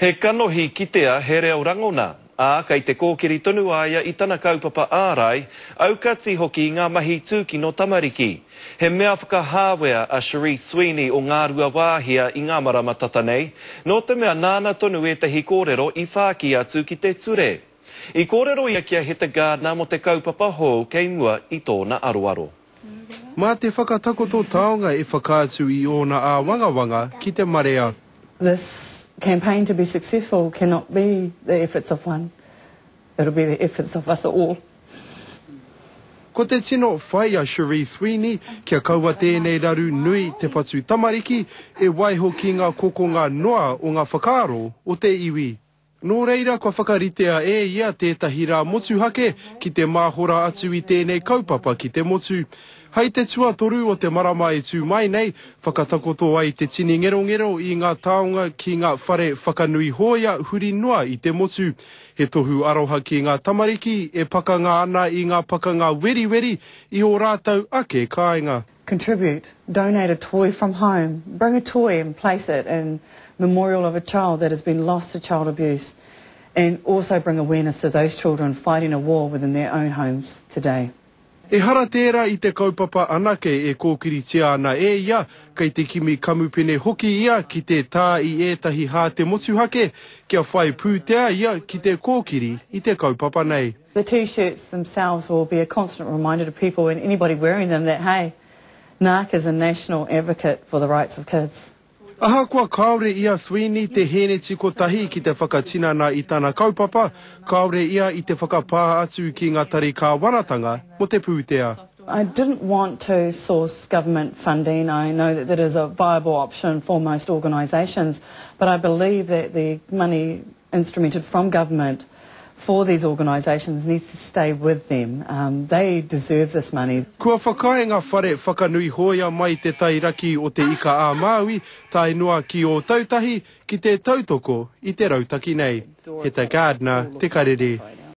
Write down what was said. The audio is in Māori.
He kanohi kitea he reo rangona, a kei te kōkiri tonu aia I tana kaupapa ārai, aukati hoki I ngā mahi tūki no Tamariki. He mea whakahāwea a Cherie Sweeney o ngā rua wāhia I ngā marama tatanei, no te mea nāna tonu e te hi kōrero I whāki atu ki te ture. I kōrero ia kia he te gādna mo te kaupapa hou kei mua I tōna aroaro. Mā te whakatakoto taonga e whakaatu I ōna a wangawanga ki te marea. This campaign to be successful cannot be the efforts of one. It'll be the efforts of us all. Ko te tino whai a Cherie Sweeney, kia kaua tēnei raru nui te patu Tamariki, e waiho ki ngā kokonga noa o ngā whakaaro o te iwi. Nō reira, kua whakaritea e ia tētahi rā motu hake ki te māhora atu I tēnei kaupapa ki te motu. Hei te tuatoru o te marama e tū mai nei, whakatakoto ai te tini ngero I ngā taonga ki ngā whare whakanui hoia huri noa I te motu. He tohu aroha ki ngā Tamariki, e pakanga ana I ngā pakanga weri I o rātau ake kāinga. Contribute, donate a toy from home, bring a toy and place it in memorial of a child that has been lost to child abuse, and also bring awareness to those children fighting a war within their own homes today. E hara tērā I te kaupapa anake e kōkiri tia ana e ia, kei te kimi kamupene hoki ia ki te tā I ētahi hā te motu hake, kia whai pūtea ia ki te kōkiri I te kaupapa nei. The T-shirts themselves will be a constant reminder to people and anybody wearing them that, hey, NARC is a national advocate for the rights of kids. Aha kua kaore ia Sweeney te hene tiko tahi ki te whakatinana I tana kaupapa, kaore ia I te whakapā atu ki ngā tari kāwanatanga mo te pūtea. I didn't want to source government funding. I know that that is a viable option for most organisations, but I believe that the money instrumented from government for these organisations needs to stay with them. They deserve this money. Kua whakae ngā whare whakanui hoia mai te tairaki o te ika a Māui, tai noa ki o tautahi ki te tautoko I te rautaki nei. He te Gardner, te karere.